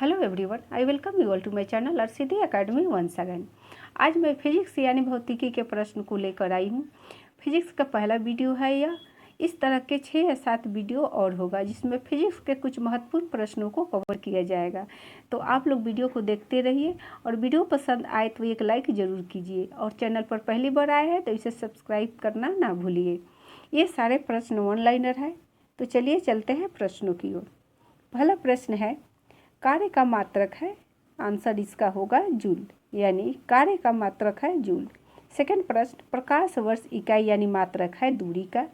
Hello everyone, I welcome you all to my channel Arsidi academy once again. आज मैं physics यानी भौतिकी के प्रश्न को लेकर आई हूँ। फिजिक्स का पहला वीडियो है यह। इस तरह के 6 या 7 वीडियो और होगा जिसमें फिजिक्स के कुछ महत्वपूर्ण प्रश्नों को कवर किया जाएगा। तो आप लोग वीडियो को देखते रहिए और वीडियो पसंद आए तो एक लाइक ज़रूर कीजिए और चैनल पर पहली बार आए हैं तो इसे सब्सक्राइब करना ना भूलिए। ये सारे प्रश्न वन लाइनर है। तो चलिए चलते हैं प्रश्नों की ओर। पहला प्रश्न है, कार्य का मात्रक है। आंसर इसका होगा जूल, यानी कार्य का मात्रक है जूल। सेकंड प्रश्न, प्रकाश वर्ष इकाई यानी मात्रक है दूरी का।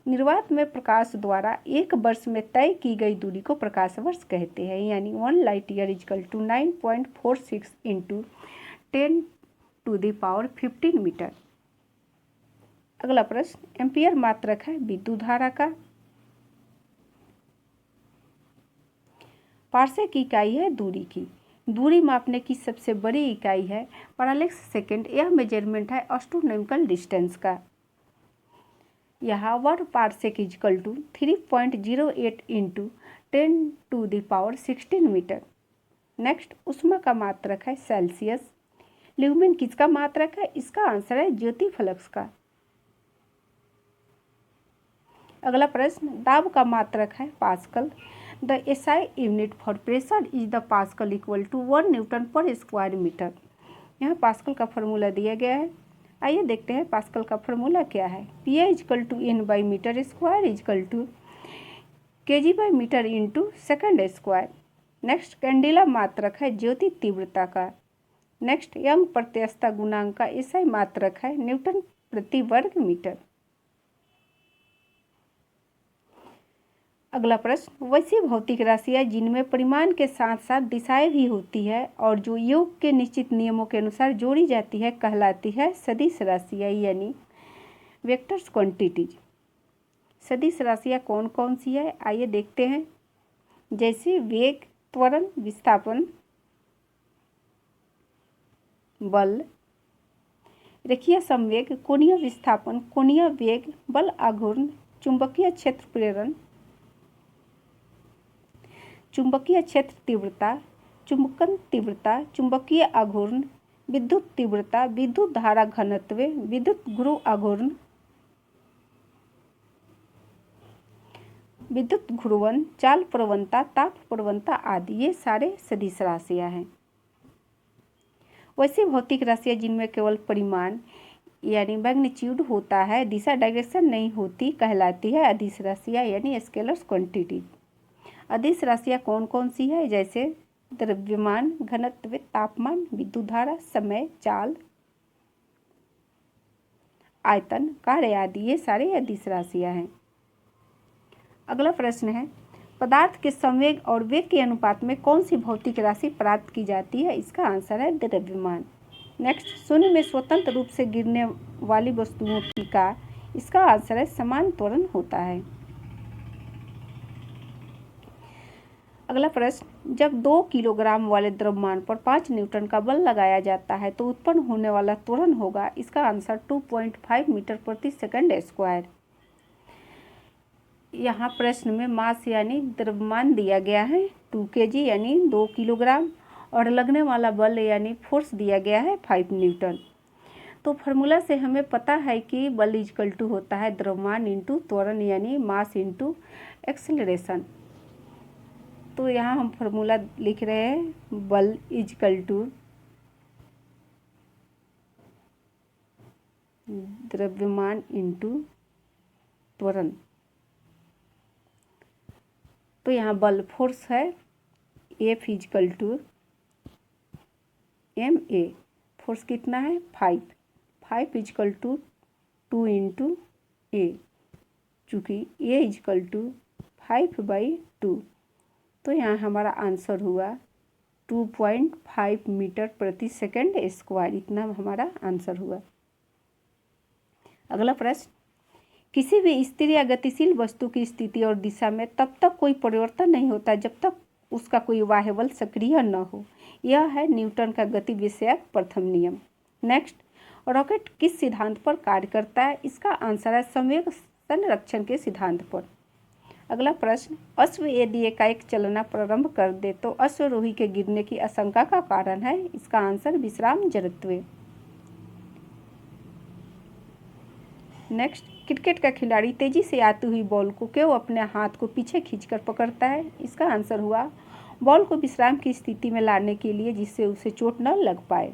निर्वात में प्रकाश द्वारा एक वर्ष में तय की गई दूरी को प्रकाश वर्ष कहते हैं, यानी 1 light year is equal to 9.46 into 10⁻15 metre. अगला प्रश्न, एम्पियर मात्रक है विद्युत धारा का। पार्सेक की इकाई है दूरी की। दूरी मापने की सबसे बड़ी इकाई है पैरालेक्स सेकेंड। यह मेजरमेंट है एस्ट्रोनॉमिकल डिस्टेंस का। यहाँ 1 parsec is equal to 3.08 into 10⁻16 metre. Next, ऊष्मा का मात्रक है सेल्सियस। ल्यूमेन किसका मात्रक है? इसका आंसर है ज्योति फ्लक्स का। अगला प्रश्न, दाब का मात्रक है pascal. The SI unit for pressure is the pascal equal to 1 newton पर स्क्वायर मीटर। यहाँ पास्कल का फॉर्मूला दिया गया है। आइए देखते हैं पास्कल का फॉर्मूला क्या है। P A equal to N by metre square equal to K G by metre into second square. Next, candela मात्रक है ज्योति तीव्रता का। नेक्स्ट, यंग प्रत्यस्तता गुणांक का एसआई मात्रक है न्यूटन प्रति वर्ग मीटर। अगला प्रश्न, वैसी भौतिक राशियाँ जिनमें परिमाण के साथ साथ दिशाएं भी होती है और जो योग के निश्चित नियमों के अनुसार जोड़ी जाती है कहलाती है सदिश राशियाँ, यानी वेक्टर्स क्वांटिटीज। सदिश राशियाँ कौन कौन सी है आइए देखते हैं। जैसे वेग, त्वरण, विस्थापन, बल, रेखीय संवेग, कोणीय विस्थापन, कोणीय वेग, बल आघूर्ण, चुंबकीय क्षेत्र प्रेरण, चुंबकीय क्षेत्र तीव्रता, चुंबकन तीव्रता, चुंबकीय आघूर्ण, विद्युत तीव्रता, विद्युत धारा घनत्व, विद्युत गुरु आघूर्ण, विद्युत घूर्णन, चाल प्रवणता, ताप प्रवणता आदि ये सारे सदिश राशियाँ हैं। वैसी भौतिक राशियाँ जिनमें केवल परिमाण यानी मैग्नीट्यूड होता है, दिशा डायरेक्शन नहीं होती, कहलाती है अदिश राशियाँ यानी स्केलर्स क्वांटिटीज। अदिश राशियाँ कौन कौन सी है? जैसे द्रव्यमान, घनत्व, तापमान, विद्युत धारा, समय, चाल, आयतन, कार्य आदि ये सारे अदिश राशियाँ हैं। अगला प्रश्न है, पदार्थ के संवेग और वेग के अनुपात में कौन सी भौतिक राशि प्राप्त की जाती है? इसका आंसर है द्रव्यमान। नेक्स्ट, शून्य में स्वतंत्र रूप से गिरने वाली वस्तुओं की का इसका आंसर है समान त्वरण होता है। अगला प्रश्न, जब 2 किलोग्राम वाले द्रव्यमान पर 5 न्यूटन का बल लगाया जाता है तो उत्पन्न होने वाला त्वरण होगा। इसका आंसर 2.5 मीटर प्रति सेकंड स्क्वायर। यहाँ प्रश्न में मास यानी द्रव्यमान दिया गया है 2 kg यानी 2 किलोग्राम और लगने वाला बल यानी फोर्स दिया गया है 5 न्यूटन। तो फार्मूला से हमें पता है कि बल इजकल टू होता है द्रव्यमान इंटू त्वरण यानी मास इंटू एक्सेलरेशन। तो यहाँ हम फार्मूला लिख रहे हैं बल इजकल टू द्रव्यमान इंटू त्वरण। तो यहाँ बल फोर्स है F is equal to ma। Force कितना है? 5 इजकल टू 2 इंटू a, चूँकि a इजकल टू 5/2। तो यहाँ हमारा आंसर हुआ 2.5 मीटर प्रति सेकंड स्क्वायर। इतना हमारा आंसर हुआ। अगला प्रश्न, किसी भी स्थिर या गतिशील वस्तु की स्थिति और दिशा में तब तक कोई परिवर्तन नहीं होता जब तक उसका कोई बाह्य बल सक्रिय न हो। यह है न्यूटन का गति विषयक प्रथम नियम। नेक्स्ट, रॉकेट किस सिद्धांत पर कार्य करता है? इसका आंसर है संवेग संरक्षण के सिद्धांत पर। अगला प्रश्न, अश्व यदि एकाएक चलना प्रारंभ कर दे तो अश्वरोही के गिरने की आशंका का कारण है? इसका आंसर विश्राम जड़त्व। नेक्स्ट, क्रिकेट का खिलाड़ी तेजी से आती हुई बॉल को क्यों अपने हाथ को पीछे खींचकर पकड़ता है? इसका आंसर हुआ बॉल को विश्राम की स्थिति में लाने के लिए, जिससे उसे चोट न लग पाए।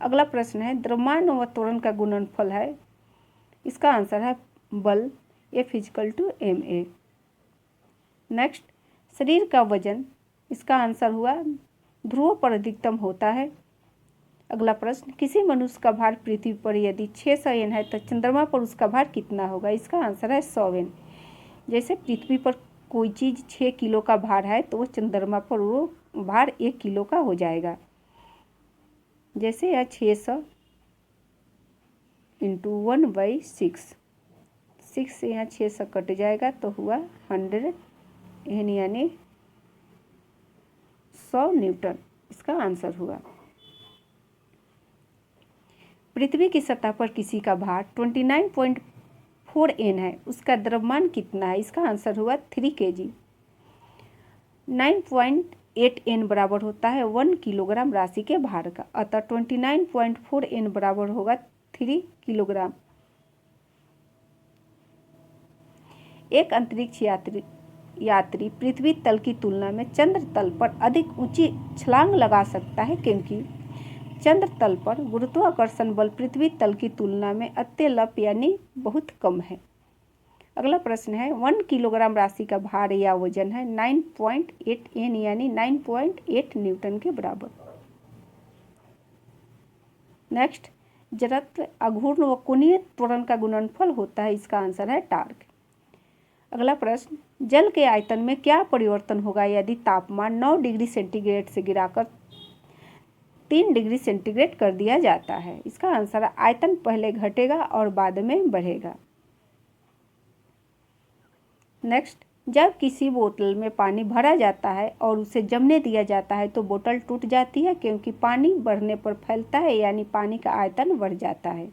अगला प्रश्न है, द्रव्यमान व त्वरण का गुणनफल है? इसका आंसर है बल F = ma। नेक्स्ट, शरीर का वजन? इसका आंसर हुआ ध्रुवों पर अधिकतम होता है। अगला प्रश्न, किसी मनुष्य का भार पृथ्वी पर यदि 600 N है तो चंद्रमा पर उसका भार कितना होगा? इसका आंसर है 100 N। जैसे पृथ्वी पर कोई चीज़ 6 किलो का भार है तो वो चंद्रमा पर वो भार 1 किलो का हो जाएगा। जैसे यह 600 × 1/6, 6 से यहाँ 600 कट जाएगा तो हुआ 100 N यानी 100 न्यूटन इसका आंसर हुआ। पृथ्वी की सतह पर किसी का भार 29.4 N है, उसका द्रव्यमान कितना है? इसका आंसर हुआ 3 kg। 9.8 N बराबर होता है 1 किलोग्राम राशि के भार का, अतः 29.4 N बराबर होगा 3 किलोग्राम। एक अंतरिक्ष यात्री पृथ्वी तल की तुलना में चंद्र तल पर अधिक ऊंची छलांग लगा सकता है क्योंकि चंद्र तल पर गुरुत्वाकर्षण बल पृथ्वी तल की तुलना में अत्यल्प यानी बहुत कम है। अगला प्रश्न है, 1 किलोग्राम राशि का भार या वजन है 9.8 N यानी 9.8 न्यूटन के बराबर। नेक्स्ट, जड़त्व, आघूर्ण व कोणीय त्वरण का गुणनफल होता है, इसका आंसर है टार्क। अगला प्रश्न, जल के आयतन में क्या परिवर्तन होगा यदि तापमान 9 डिग्री सेंटीग्रेड से गिराकर 3 डिग्री सेंटीग्रेड कर दिया जाता है? इसका आंसर है आयतन पहले घटेगा और बाद में बढ़ेगा। नेक्स्ट, जब किसी बोतल में पानी भरा जाता है और उसे जमने दिया जाता है तो बोतल टूट जाती है क्योंकि पानी बढ़ने पर फैलता है यानी पानी का आयतन बढ़ जाता है।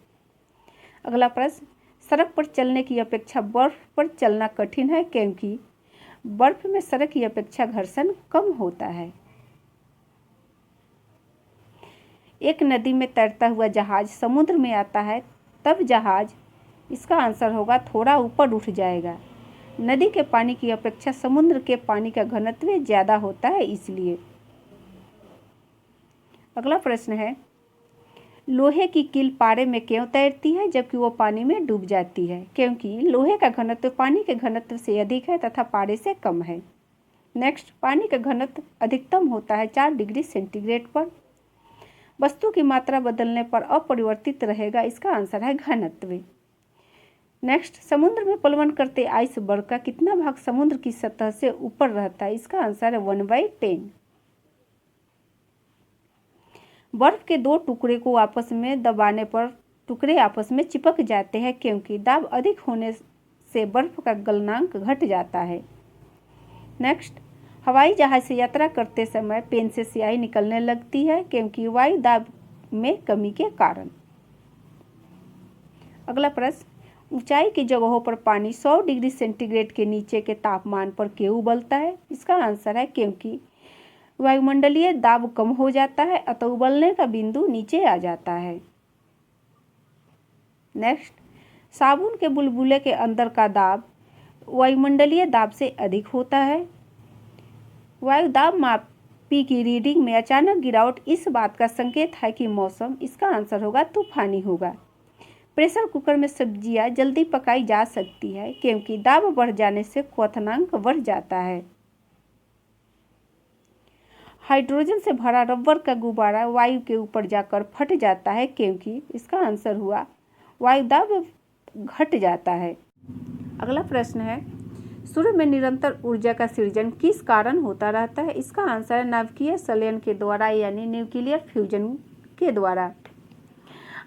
अगला प्रश्न, सड़क पर चलने की अपेक्षा बर्फ पर चलना कठिन है क्योंकि बर्फ में सड़क की अपेक्षा घर्षण कम होता है। एक नदी में तैरता हुआ जहाज समुद्र में आता है तब जहाज, इसका आंसर होगा थोड़ा ऊपर उठ जाएगा। नदी के पानी की अपेक्षा समुद्र के पानी का घनत्व ज़्यादा होता है इसलिए। अगला प्रश्न है, लोहे की कील पारे में क्यों तैरती है जबकि वो पानी में डूब जाती है? क्योंकि लोहे का घनत्व पानी के घनत्व से अधिक है तथा पारे से कम है। नेक्स्ट, पानी का घनत्व अधिकतम होता है 4 डिग्री सेंटीग्रेड पर। वस्तु की मात्रा बदलने पर अपरिवर्तित रहेगा, इसका आंसर है घनत्व। नेक्स्ट, समुद्र में प्लवन करते आइसबर्ग का कितना भाग समुद्र की सतह से ऊपर रहता है? इसका आंसर है 1/10। बर्फ के 2 टुकड़े को आपस में दबाने पर टुकड़े आपस में चिपक जाते हैं क्योंकि दाब अधिक होने से बर्फ का गलनांक घट जाता है। नेक्स्ट, हवाई जहाज से यात्रा करते समय पेन से स्याही निकलने लगती है क्योंकि वायु दाब में कमी के कारण। अगला प्रश्न, ऊंचाई की जगहों पर पानी 100 डिग्री सेंटीग्रेड के नीचे के तापमान पर क्यों उबलता है? इसका आंसर है क्योंकि वायुमंडलीय दाब कम हो जाता है अतः उबलने का बिंदु नीचे आ जाता है। नेक्स्ट, साबुन के बुलबुले के अंदर का दाब वायुमंडलीय दाब से अधिक होता है। वायु दाब मापी की रीडिंग में अचानक गिरावट इस बात का संकेत है कि मौसम, इसका आंसर होगा तूफानी होगा। प्रेशर कुकर में सब्जियां जल्दी पकाई जा सकती है क्योंकि दाब बढ़ जाने से क्वथनांक बढ़ जाता है। हाइड्रोजन से भरा रबर का गुब्बारा वायु के ऊपर जाकर फट जाता है क्योंकि, इसका आंसर हुआ वायु दाब घट जाता है। अगला प्रश्न है, सूर्य में निरंतर ऊर्जा का सृजन किस कारण होता रहता है? इसका आंसर है नाभिकीय संलयन के द्वारा यानी न्यूक्लियर फ्यूजन के द्वारा।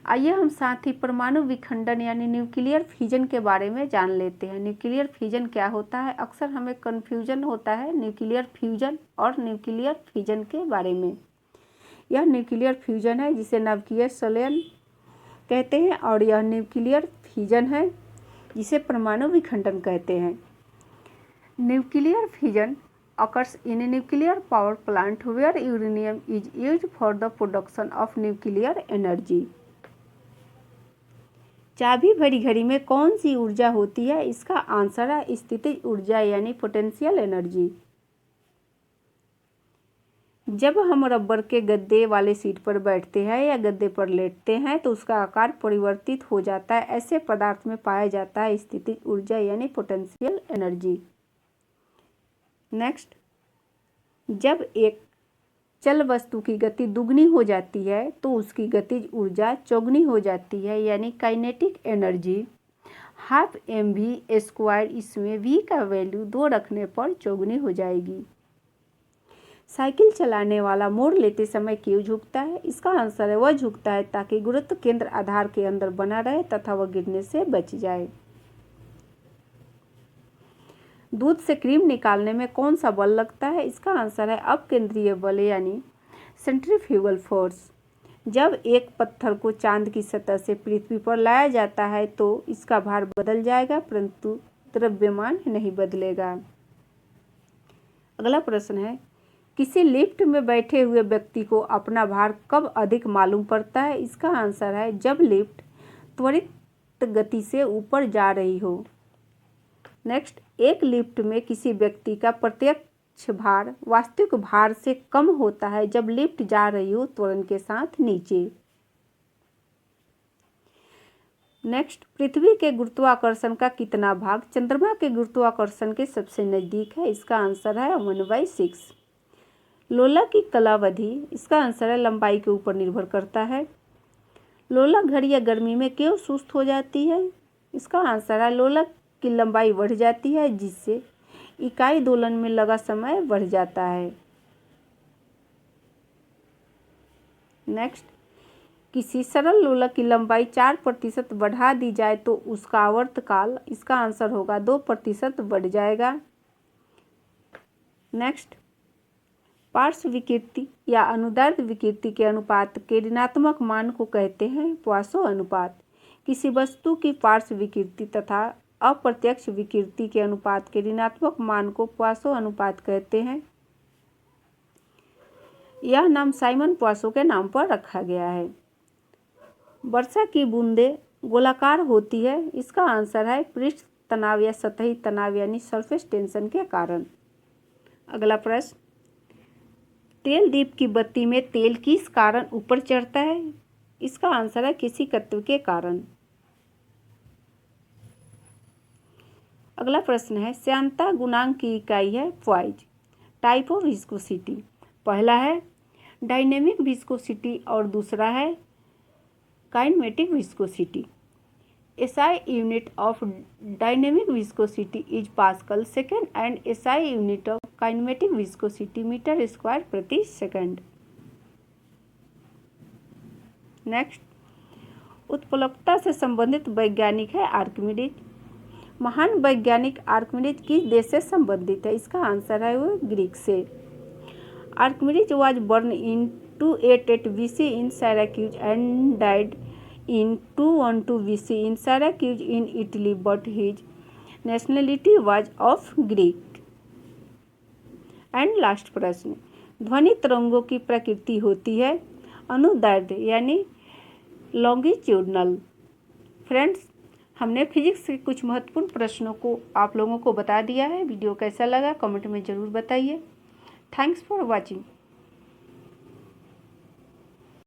आइए हम साथ ही परमाणु विखंडन यानी न्यूक्लियर फ्यूजन के बारे में जान लेते हैं। न्यूक्लियर फ्यूजन क्या होता है? अक्सर हमें कन्फ्यूजन होता है न्यूक्लियर फ्यूजन और न्यूक्लियर फिजन के बारे में। यह न्यूक्लियर फ्यूजन है जिसे नाभिकीय संलयन कहते हैं और यह न्यूक्लियर फिजन है जिसे परमाणु विखंडन कहते हैं। Nuclear fission occurs in a nuclear power plant where uranium is used for the production of nuclear energy. चाबी भरी घड़ी में कौन सी ऊर्जा होती है? इसका आंसर है स्थितिज ऊर्जा यानी पोटेंशियल एनर्जी। जब हम रबर के गद्दे वाले सीट पर बैठते हैं या गद्दे पर लेटते हैं तो उसका आकार परिवर्तित हो जाता है। ऐसे पदार्थ में पाया जाता है स्थितिज ऊर्जा यानी पोटेंशियल एनर्जी। नेक्स्ट, जब एक चल वस्तु की गति दुगनी हो जाती है तो उसकी गतिज ऊर्जा चौगुनी हो जाती है यानी काइनेटिक एनर्जी। 12 mv²। इसमें v का वैल्यू 2 रखने पर चौगुनी हो जाएगी। साइकिल चलाने वाला मोड़ लेते समय क्यों झुकता है? इसका आंसर है वह झुकता है ताकि गुरुत्व केंद्र आधार के अंदर बना रहे तथा वह गिरने से बच जाए। दूध से क्रीम निकालने में कौन सा बल लगता है? इसका आंसर है अपकेंद्रीय बल यानी सेंट्रीफ्यूगल फोर्स। जब एक पत्थर को चांद की सतह से पृथ्वी पर लाया जाता है तो इसका भार बदल जाएगा परंतु द्रव्यमान नहीं बदलेगा। अगला प्रश्न है, किसी लिफ्ट में बैठे हुए व्यक्ति को अपना भार कब अधिक मालूम पड़ता है? इसका आंसर है जब लिफ्ट त्वरित गति से ऊपर जा रही हो। नेक्स्ट, एक लिफ्ट में किसी व्यक्ति का प्रत्यक्ष भार वास्तविक भार से कम होता है जब लिफ्ट जा रही हो त्वरण के साथ नीचे। नेक्स्ट, पृथ्वी के गुरुत्वाकर्षण का कितना भाग चंद्रमा के गुरुत्वाकर्षण के सबसे नजदीक है? इसका आंसर है 1/6। लोला की कालावधि, इसका आंसर है लंबाई के ऊपर निर्भर करता है। लोला घड़ी या गर्मी में क्यों सुस्त हो जाती है? इसका आंसर है लोला की लंबाई बढ़ जाती है जिससे इकाई दोलन में लगा समय बढ़ जाता है। नेक्स्ट, किसी सरल लोलक की लंबाई 4% बढ़ा दी जाए तो उसका आवर्तकाल, इसका आंसर होगा 2% बढ़ जाएगा। नेक्स्ट, पार्श्व विकृति या अनुदैर्ध्य विकृति के अनुपात के ऋणात्मक मान को कहते हैं पोइसो अनुपात। किसी वस्तु की पार्श्व विकृति तथा अप्रत्यक्ष विकृति के अनुपात के ऋणात्मक मान को पोइसो अनुपात कहते हैं। यह नाम साइमन पोइसो के नाम पर रखा गया है। वर्षा की बूंदें गोलाकार होती है, इसका आंसर है पृष्ठ तनाव या सतही तनाव यानी सरफेस टेंशन के कारण। अगला प्रश्न, तेल दीप की बत्ती में तेल किस कारण ऊपर चढ़ता है? इसका आंसर है किसी तत्व के कारण। अगला प्रश्न है, श्यानता गुणांक की इकाई है पॉइज। टाइप ऑफ विस्कोसिटी, पहला है डायनेमिक विस्कोसिटी और दूसरा है kinematic viscosity. SI unit of dynamic viscosity is pascal second and SI unit of kinematic viscosity metre square प्रति सेकंड। नेक्स्ट, उत्प्लवकता से संबंधित वैज्ञानिक है आर्किमिडीज। महान वैज्ञानिक आर्किमिडीज किस देश से संबंधित है? इसका आंसर है वो ग्रीक से। Archimedes was born in 288 BC in Syracuse and died in 212 BC in Syracuse in Italy, but his nationality was of Greek. And last प्रश्न, ध्वनि तरंगों की प्रकृति होती है अनुदैर्ध्य यानी लॉन्गिट्यूडनल। फ्रेंड्स, हमने फिजिक्स के कुछ महत्वपूर्ण प्रश्नों को आप लोगों को बता दिया है। वीडियो कैसा लगा कमेंट में ज़रूर बताइए। Thanks for watching.